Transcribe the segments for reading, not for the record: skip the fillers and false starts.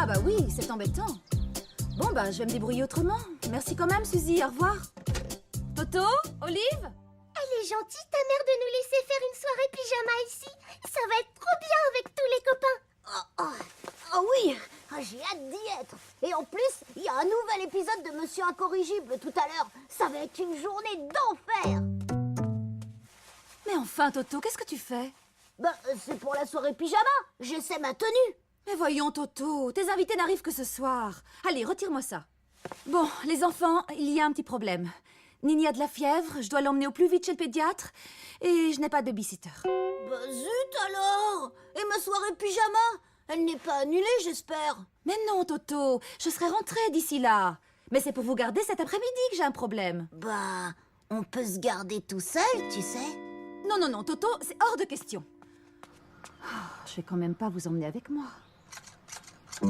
Ah bah oui, c'est embêtant. Bon bah, je vais me débrouiller autrement. Merci quand même, Suzy, au revoir. Toto, Olive? Elle est gentille, ta mère, de nous laisser faire une soirée pyjama ici. Ça va être trop bien avec tous les copains. Oh oui, j'ai hâte d'y être. Et en plus, il y a un nouvel épisode de Monsieur Incorrigible tout à l'heure. Ça va être une journée d'enfer. Mais enfin, Toto, qu'est-ce que tu fais? C'est pour la soirée pyjama. J'essaie ma tenue. Mais voyons, Toto, tes invités n'arrivent que ce soir. Allez, retire-moi ça. Bon, les enfants, il y a un petit problème. Nini a de la fièvre, je dois l'emmener au plus vite chez le pédiatre, et je n'ai pas de babysitter. Zut alors. Et ma soirée pyjama? Elle n'est pas annulée, j'espère. Mais non, Toto, je serai rentrée d'ici là. Mais c'est pour vous garder cet après-midi que j'ai un problème. On peut se garder tout seul, tu sais. Non, non, non, Toto, c'est hors de question. Je vais quand même pas vous emmener avec moi. À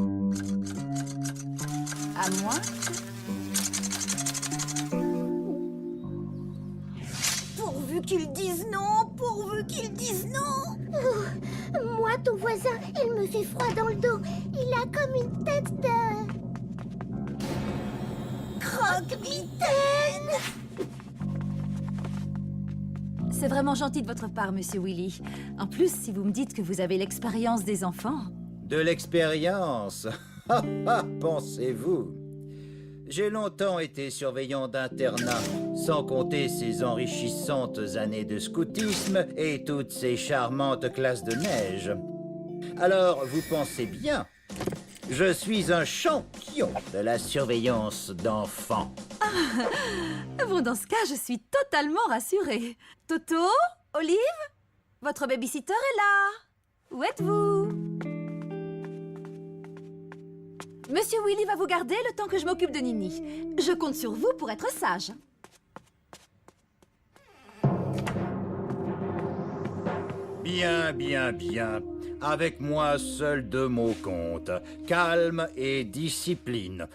moi? Pourvu qu'ils disent non, pourvu qu'ils disent non. Moi, ton voisin, il me fait froid dans le dos. Il a comme une tête de... Croque-mitaine. C'est vraiment gentil de votre part, Monsieur Willy. En plus, si vous me dites que vous avez l'expérience des enfants... De l'expérience? Pensez-vous? J'ai longtemps été surveillant d'internat, sans compter ces enrichissantes années de scoutisme et toutes ces charmantes classes de neige. Alors, vous pensez bien, je suis un champion de la surveillance d'enfants. Bon, dans ce cas, je suis totalement rassurée. Toto, Olive, votre babysitter est là. Où êtes-vous? Monsieur Willy va vous garder le temps que je m'occupe de Nini. Je compte sur vous pour être sage. Bien, bien, bien. Avec moi, seuls deux mots comptent. Calme et discipline.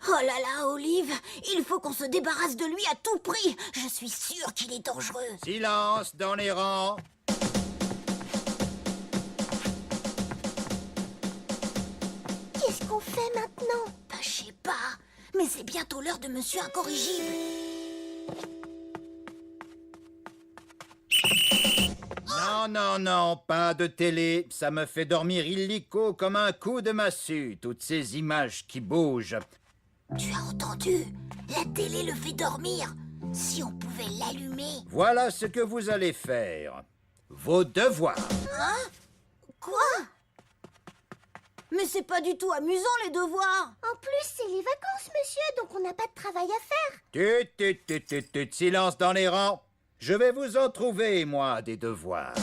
Oh là là, Olive, il faut qu'on se débarrasse de lui à tout prix. Je suis sûre qu'il est dangereux. Silence dans les rangs. Qu'est-ce qu'on fait maintenant? Je sais pas, mais c'est bientôt l'heure de Monsieur Incorrigible. Non, non, non, pas de télé. Ça me fait dormir illico comme un coup de massue, toutes ces images qui bougent. Tu as entendu? La télé le fait dormir. Si on pouvait l'allumer... Voilà ce que vous allez faire. Vos devoirs. Hein? Quoi? Mais c'est pas du tout amusant, les devoirs. En plus, c'est les vacances, monsieur, donc on n'a pas de travail à faire. Tut, silence dans les rangs. Je vais vous en trouver, moi, des devoirs.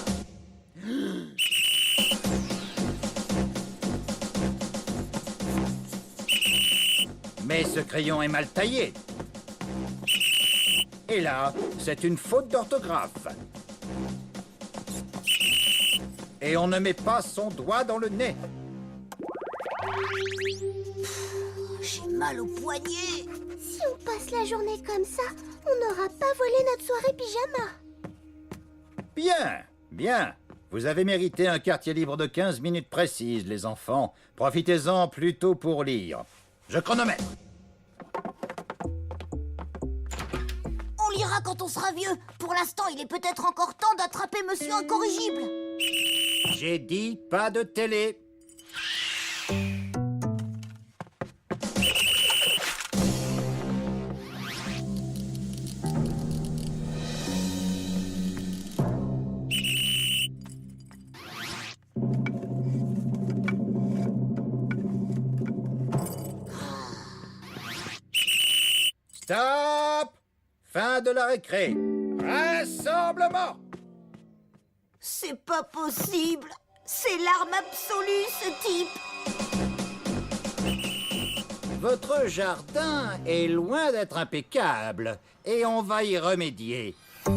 Mais ce crayon est mal taillé. Et là, c'est une faute d'orthographe. Et on ne met pas son doigt dans le nez. J'ai mal au poignet. Si on passe la journée comme ça, on n'aura pas volé notre soirée pyjama. Bien, bien. Vous avez mérité un quartier libre de 15 minutes précises, les enfants. Profitez-en plutôt pour lire. Je chronomètre. On lira quand on sera vieux. Pour l'instant, il est peut-être encore temps d'attraper Monsieur Incorrigible. J'ai dit pas de télé. Stop! Fin de la récré. Rassemblement! C'est pas possible. C'est l'arme absolue, ce type. Votre jardin est loin d'être impeccable et on va y remédier. Oh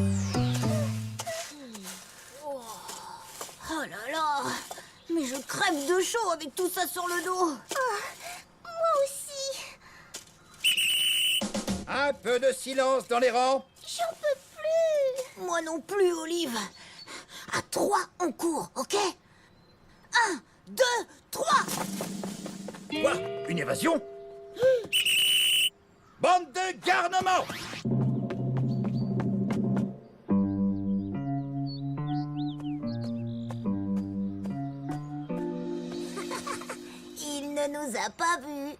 là là. Mais je crève de chaud avec tout ça sur le dos. Moi aussi. Un peu de silence dans les rangs. J'en peux plus. Moi non plus, Olive. À 3, on court, ok? 1, 2, 3! Quoi? Une évasion? Bande de garnements! Il ne nous a pas vus.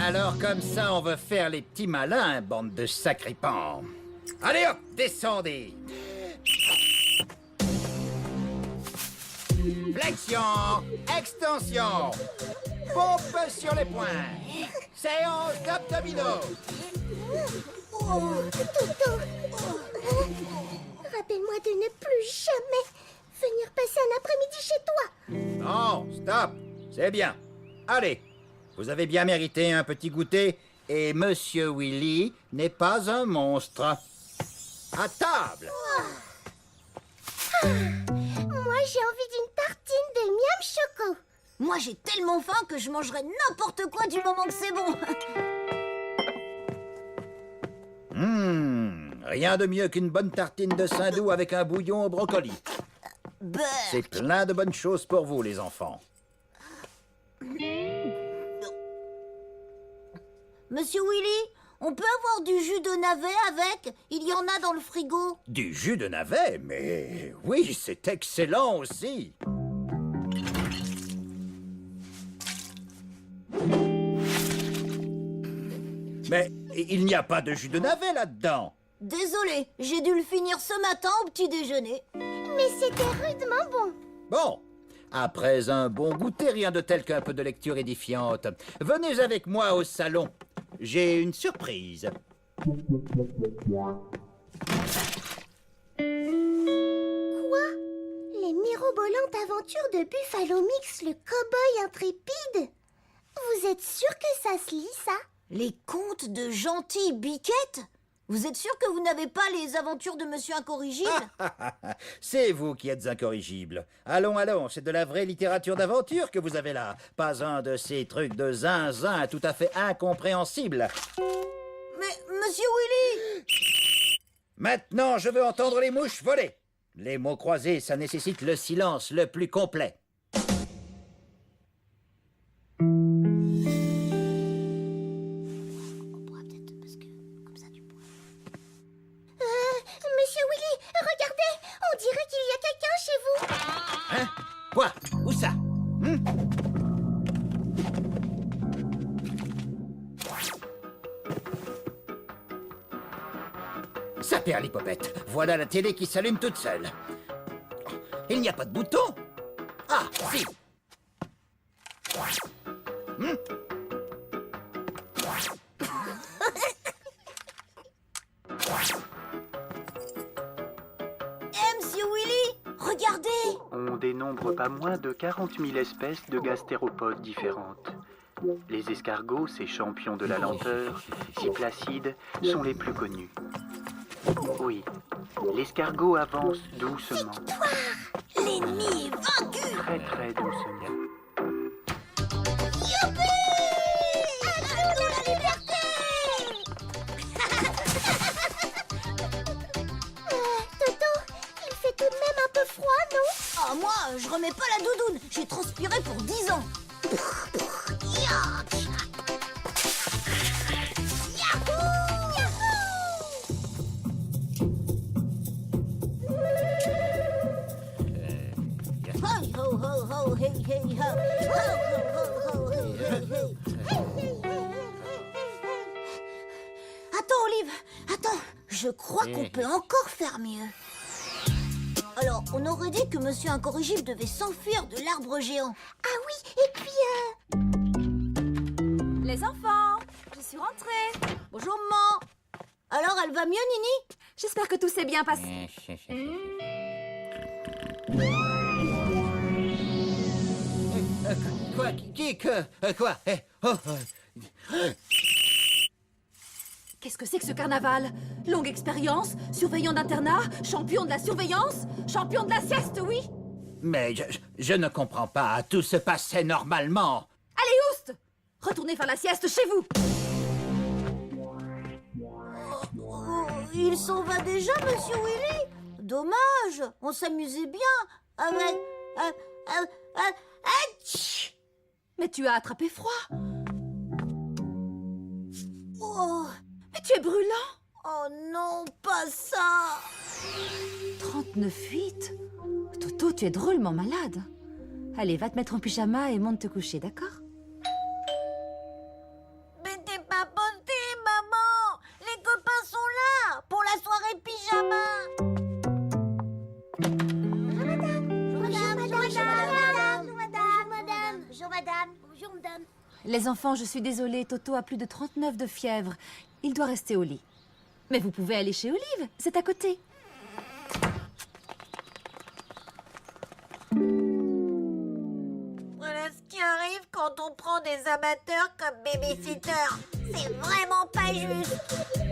Alors comme ça, on veut faire les petits malins, bande de sacripants. Allez hop, descendez. Flexion, extension, pompe sur les poings, séance d'abdominaux. Toto, rappelle-moi de ne plus jamais venir passer un après-midi chez toi. Non, stop, c'est bien. Allez, vous avez bien mérité un petit goûter et Monsieur Willy n'est pas un monstre. À table. Moi, j'ai envie d'une tartine de miam choco. Moi, j'ai tellement faim que je mangerai n'importe quoi du moment que c'est bon. Rien de mieux qu'une bonne tartine de saindoux avec un bouillon au brocoli. Beurre. C'est plein de bonnes choses pour vous, les enfants. Monsieur Willy, on peut avoir du jus de navet avec? Il y en a dans le frigo. Du jus de navet, mais oui, c'est excellent aussi. Mais il n'y a pas de jus de navet là-dedans. Désolé, j'ai dû le finir ce matin au petit déjeuner. Mais c'était rudement bon. Bon, après un bon goûter, rien de tel qu'un peu de lecture édifiante. Venez avec moi au salon. J'ai une surprise. Quoi? Les mirobolantes aventures de Buffalo Mix, le cow-boy intrépide? Vous êtes sûr que ça se lit, ça? Les contes de Gentil Biquette? Vous êtes sûr que vous n'avez pas les aventures de Monsieur Incorrigible? C'est vous qui êtes incorrigible. Allons, allons, c'est de la vraie littérature d'aventure que vous avez là. Pas un de ces trucs de zinzin tout à fait incompréhensibles. Mais, Monsieur Willy! Maintenant, je veux entendre les mouches voler. Les mots croisés, ça nécessite le silence le plus complet. Monsieur Willy, regardez! On dirait qu'il y a quelqu'un chez vous! Hein? Quoi? Où ça? Ça perd l'hypopète. Voilà la télé qui s'allume toute seule. Il n'y a pas de bouton? Ah, si! Monsieur Willy, regardez! On dénombre pas moins de 40 000 espèces de gastéropodes différentes. Les escargots, ces champions de la lenteur, si placides, sont les plus connus. Oui, l'escargot avance doucement, L'ennemi est vaincu! très très doucement. Allons, la liberté! Toto, il fait tout de même un peu froid, non? Ah, moi, je remets pas la doudoune. J'ai transpiré pour 10 ans. Ho, ho, ho, ho, hey, hey, ho. Ho, ho, ho, ho, hey, hey, hey. Attends, Olive, attends. Je crois qu'on peut encore faire mieux. Alors, on aurait dit que Monsieur Incorrigible devait s'enfuir de l'arbre géant. Ah oui, et puis Les enfants, je suis rentrée. Bonjour, maman. Alors, elle va mieux, Nini? J'espère que tout s'est bien passé. Quoi? Quoi? Qu'est-ce que c'est que ce carnaval? Longue expérience, surveillant d'internat, champion de la surveillance, champion de la sieste, oui. Mais je ne comprends pas. Tout se passait normalement. Allez, oust! Retournez faire la sieste chez vous. Il s'en va déjà, Monsieur Willy? Dommage, on s'amusait bien avec... Atch! Mais tu as attrapé froid. Oh, Mais tu es brûlant. oh non, pas ça! 39,8. Toto, tu es drôlement malade. Allez, va te mettre en pyjama et monte te coucher, d'accord? Mais t'es pas possible, maman! Les copains sont là pour la soirée pyjama! Bonjour madame. Bonjour madame. Les enfants, je suis désolée, Toto a plus de 39 de fièvre. Il doit rester au lit. Mais vous pouvez aller chez Olive, c'est à côté. Voilà ce qui arrive quand on prend des amateurs comme babysitters. C'est vraiment pas juste.